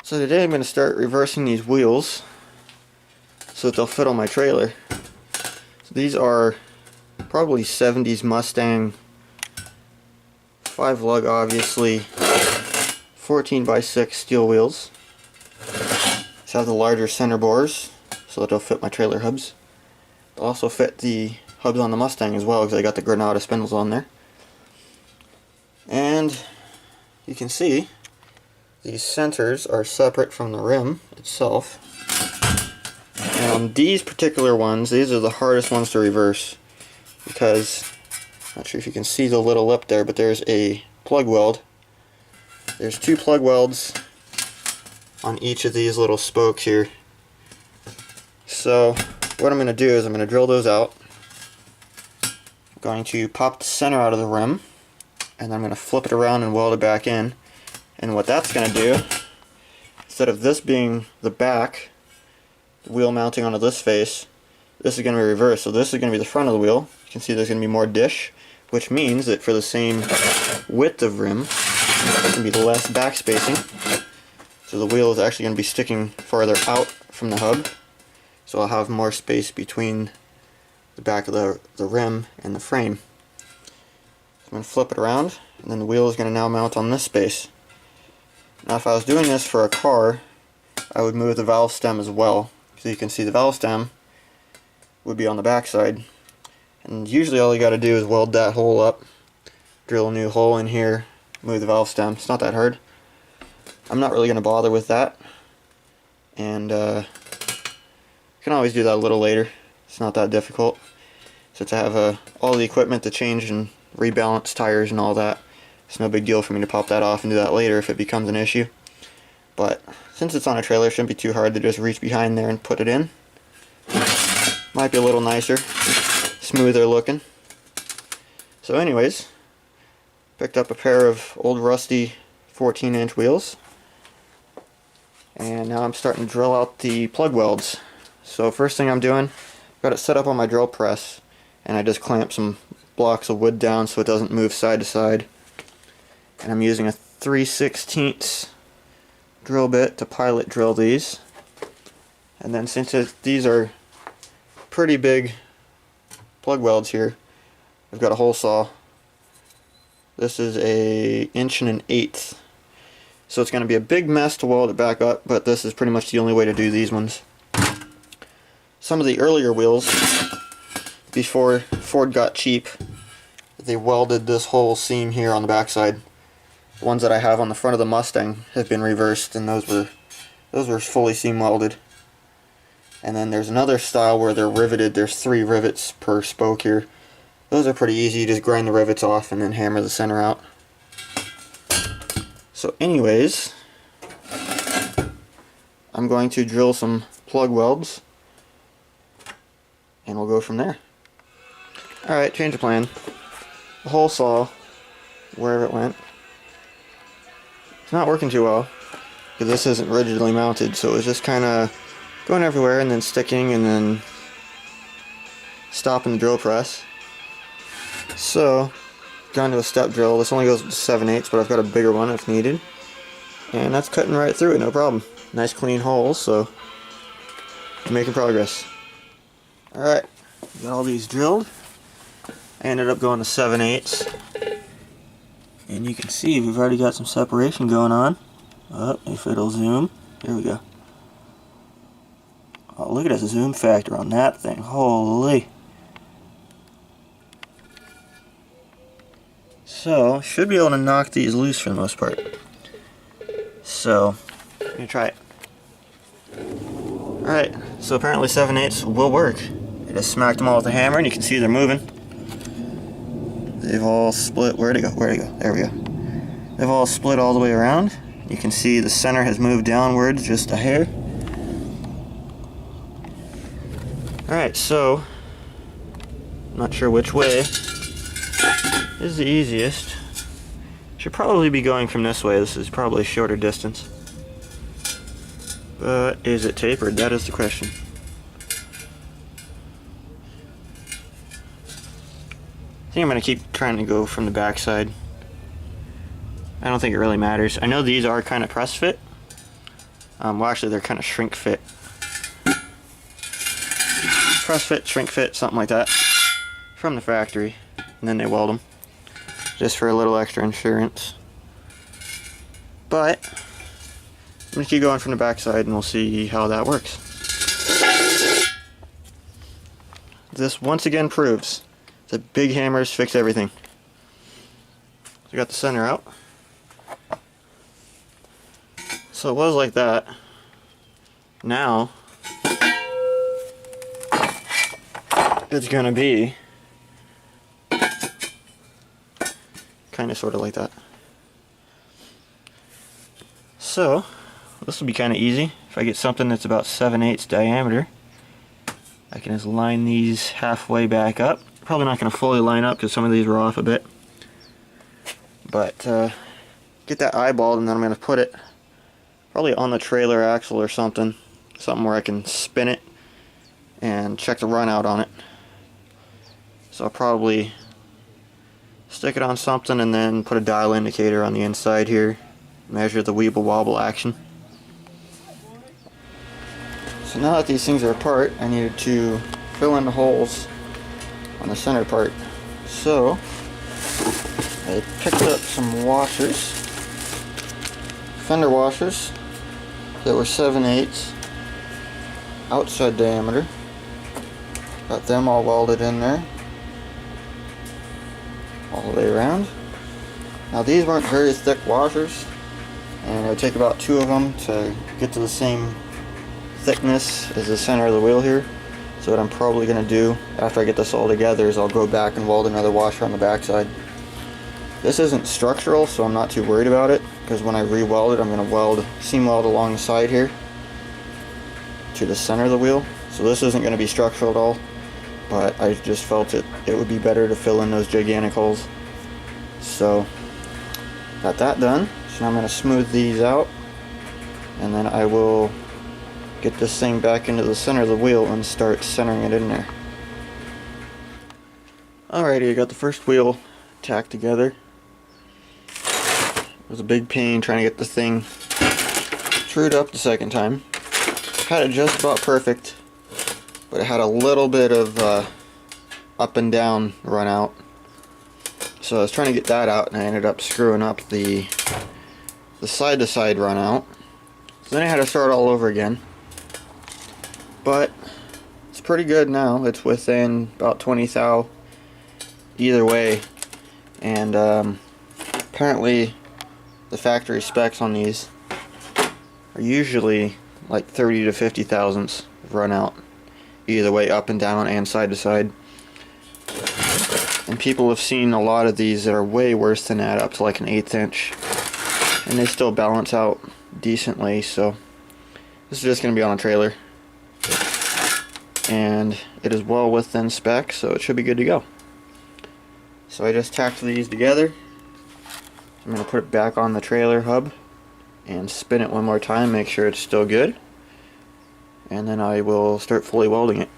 So today I'm going to start reversing these wheels so that they'll fit on my trailer. So these are probably 70s Mustang 5 lug, obviously 14x6 steel wheels. These have the larger center bores so that they'll fit my trailer hubs. They'll also fit the hubs on the Mustang as well because I got the Granada spindles on there. And you can see these centers are separate from the rim itself. And on these particular ones, these are the hardest ones to reverse because, not sure if you can see the little lip there, but there's a plug weld. There's 2 plug welds on each of these little spokes here. So what I'm going to do is I'm going to drill those out. I'm going to pop the center out of the rim, and I'm going to flip it around and weld it back in. And what that's going to do, instead of this being the back, the wheel mounting onto this face, this is going to be reversed. So this is going to be the front of the wheel. You can see there's going to be more dish, which means that for the same width of rim, there's going to be less back spacing. So the wheel is actually going to be sticking farther out from the hub. So I'll have more space between the back of the rim and the frame. So I'm going to flip it around, and then the wheel is going to now mount on this space. Now if I was doing this for a car, I would move the valve stem as well. So you can see the valve stem would be on the back side. And usually all you got to do is weld that hole up, drill a new hole in here, move the valve stem. It's not that hard. I'm not really going to bother with that. And you can always do that a little later. It's not that difficult. Since I have all the equipment to change and rebalance tires and all that, it's no big deal for me to pop that off and do that later if it becomes an issue. But since it's on a trailer, it shouldn't be too hard to just reach behind there and put it in. Might be a little nicer, smoother looking. So anyways, picked up a pair of old rusty 14-inch wheels. And now I'm starting to drill out the plug welds. So first thing I'm doing, I've got it set up on my drill press, and I just clamp some blocks of wood down so it doesn't move side to side. And I'm using a 3/16 drill bit to pilot drill these. And then since these are pretty big plug welds here, I've got a hole saw. This is a 1.1/8. So it's going to be a big mess to weld it back up, but this is pretty much the only way to do these ones. Some of the earlier wheels, before Ford got cheap, they welded this whole seam here on the backside. The ones that I have on the front of the Mustang have been reversed, and those were fully seam welded. And then there's another style where they're riveted. There's 3 rivets per spoke here. Those are pretty easy. You just grind the rivets off and then hammer the center out. So anyways, I'm going to drill some plug welds, and we'll go from there. Alright, change of plan. The hole saw, wherever it went, it's not working too well because this isn't rigidly mounted, so it was just kind of going everywhere and then sticking and then stopping the drill press. So gone to a step drill. This only goes to 7/8, but I've got a bigger one if needed, and that's cutting right through it, no problem. Nice clean holes, so I'm making progress. Alright, got all these drilled. I ended up going to 7/8, and you can see we've already got some separation going on. Oh, if it'll zoom, there we go. Oh, look at that zoom factor on that thing, holy. So, should be able to knock these loose for the most part. So, I'm going to try it. Alright, so apparently 7/8 will work. I just smacked them all with a hammer, and you can see they're moving. They've all split. Where'd it go? Where'd it go? There we go. They've all split all the way around. You can see the center has moved downwards just a hair. Alright, so, not sure which way is the easiest. Should probably be going from this way. This is probably a shorter distance. But is it tapered? That is the question. I think I'm going to keep trying to go from the back side. I don't think it really matters. I know these are kind of press fit, Well, actually, they're kind of shrink fit. Press fit, shrink fit, something like that, from the factory, and then they weld them, just for a little extra insurance. But I'm going to keep going from the back side and we'll see how that works. This once again proves that big hammers fix everything. So I got the center out. So it was like that. Now it's going to be kind of sort of like that. So this will be kind of easy. If I get something that's about 7/8 diameter, I can just line these halfway back up. Probably not going to fully line up because some of these are off a bit. But get that eyeballed, and then I'm going to put it probably on the trailer axle or something where I can spin it and check the run out on it. So I'll probably stick it on something and then put a dial indicator on the inside here, measure the weeble wobble action. So now that these things are apart, I needed to fill in the holes on the center part. So I picked up some washers, fender washers that were 7/8 outside diameter. Got them all welded in there all the way around. Now these weren't very thick washers, and it would take about 2 of them to get to the same thickness as the center of the wheel here. So what I'm probably going to do after I get this all together is I'll go back and weld another washer on the backside. This isn't structural, so I'm not too worried about it, because when I re-weld it, I'm going to seam weld along the side here to the center of the wheel. So this isn't going to be structural at all, but I just felt it would be better to fill in those gigantic holes. So got that done. So now I'm going to smooth these out, and then I will get this thing back into the center of the wheel and start centering it in there. Alrighty, I got the first wheel tacked together. It was a big pain trying to get this thing trued up the second time. Had it just about perfect, but it had a little bit of up and down run out. So I was trying to get that out, and I ended up screwing up the side to side run out. So then I had to start all over again. But it's pretty good now. It's within about 20 thou either way, and apparently the factory specs on these are usually like 30 to 50 thousandths run out either way, up and down and side to side. And people have seen a lot of these that are way worse than that, up to like an 1/8 inch, and they still balance out decently. So this is just going to be on a trailer, and it is well within spec, so it should be good to go. So I just tacked these together. I'm going to put it back on the trailer hub and spin it one more time, make sure it's still good, and then I will start fully welding it.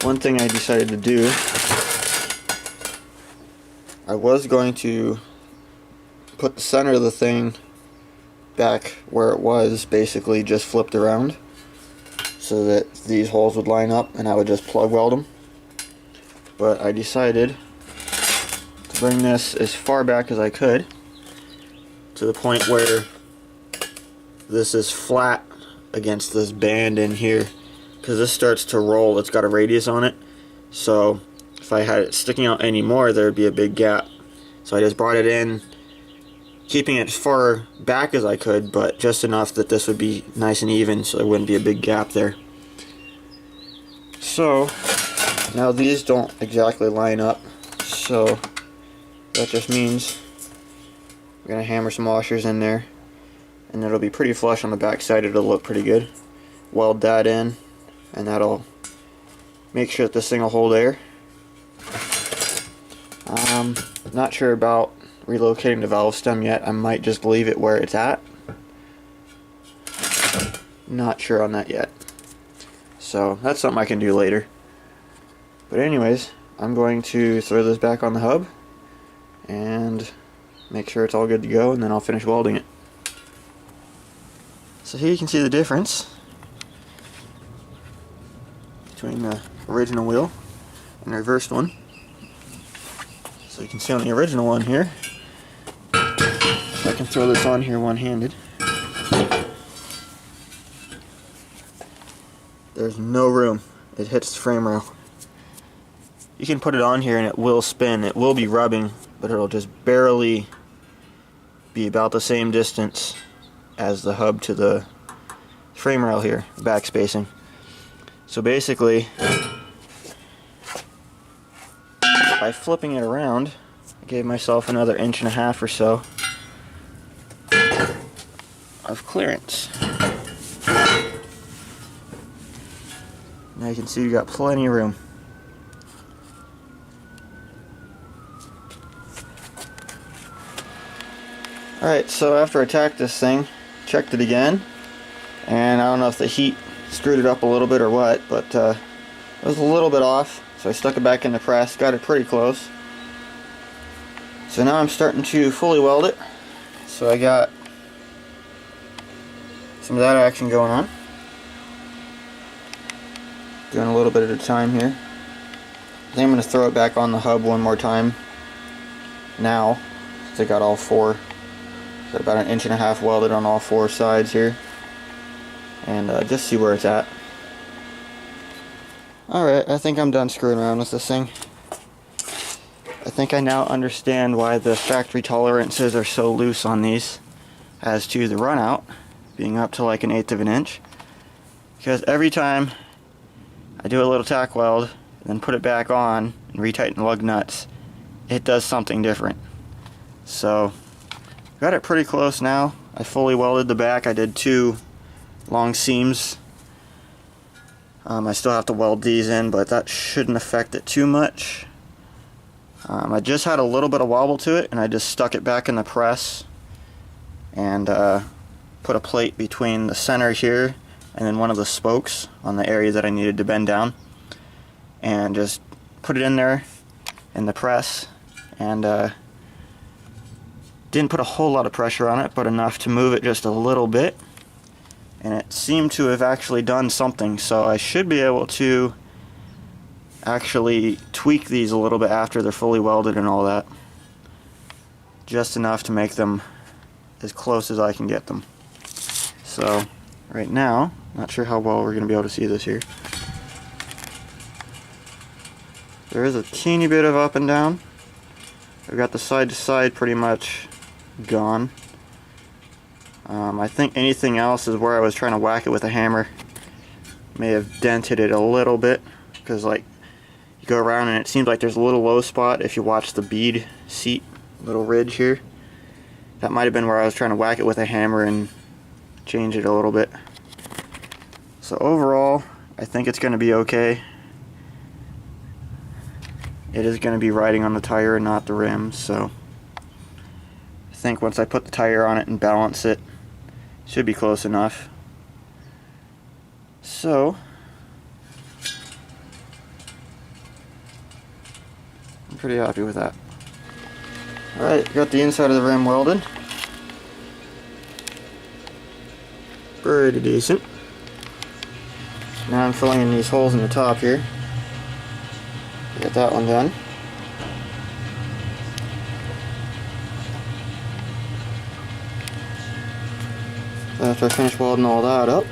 One thing I decided to do, I was going to put the center of the thing back where it was, basically just flipped around, so that these holes would line up and I would just plug weld them. But I decided to bring this as far back as I could, to the point where this is flat against this band in here, because this starts to roll. It's got a radius on it, so if I had it sticking out anymore, there would be a big gap. So I just brought it in, keeping it as far back as I could, but just enough that this would be nice and even, so there wouldn't be a big gap there. So now these don't exactly line up, so that just means we're going to hammer some washers in there, and it'll be pretty flush on the back side. It'll look pretty good. Weld that in, and that'll make sure that this thing will hold air. Not sure about relocating the valve stem yet. I might just leave it where it's at. Not sure on that yet. So that's something I can do later. But anyways, I'm going to throw this back on the hub and make sure it's all good to go, and then I'll finish welding it. So here you can see the difference between the original wheel and the reversed one. So you can see on the original one here, I can throw this on here one-handed. There's no room. It hits the frame rail. You can put it on here and it will spin. It will be rubbing, but it'll just barely be about the same distance as the hub to the frame rail here, back spacing. So basically, by flipping it around, I gave myself another 1.5 inches or so of clearance. Now you can see you got plenty of room. Alright, so after I tacked this thing, checked it again, and I don't know if the heat screwed it up a little bit or what, but it was a little bit off, so I stuck it back in the press, got it pretty close. So now I'm starting to fully weld it. So I got some of that action going on. Doing a little bit at a time here. I think I'm going to throw it back on the hub one more time now, since I got all four. Got about 1.5 inches welded on all four sides here, and just see where it's at. Alright, I think I'm done screwing around with this thing. I think I now understand why the factory tolerances are so loose on these as to the run out being up to like 1/8 of an inch, because every time I do a little tack weld and then put it back on and retighten the lug nuts, it does something different. So got it pretty close now. I fully welded the back. I did 2 long seams. I still have to weld these in, but that shouldn't affect it too much. I just had a little bit of wobble to it, and I just stuck it back in the press and put a plate between the center here and then one of the spokes on the area that I needed to bend down, and just put it in there in the press, and didn't put a whole lot of pressure on it, but enough to move it just a little bit, and it seemed to have actually done something. So I should be able to actually tweak these a little bit after they're fully welded and all that, just enough to make them as close as I can get them. So right now, not sure how well we're going to be able to see this here. There is a teeny bit of up and down. I've got the side to side pretty much gone. I think anything else is where I was trying to whack it with a hammer. May have dented it a little bit, because like you go around and it seems like there's a little low spot if you watch the bead seat, little ridge here. That might have been where I was trying to whack it with a hammer and change it a little bit. So overall, I think it's going to be okay. It is going to be riding on the tire and not the rim, so I think once I put the tire on it and balance it, should be close enough. So I'm pretty happy with that. Alright, got the inside of the rim welded. Pretty decent. Now I'm filling in these holes in the top here. Get that one done. After I finish welding all that up,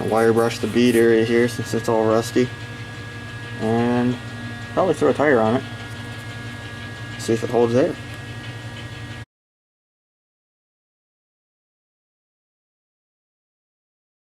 I'll wire brush the bead area here since it's all rusty, and probably throw a tire on it, see if it holds there.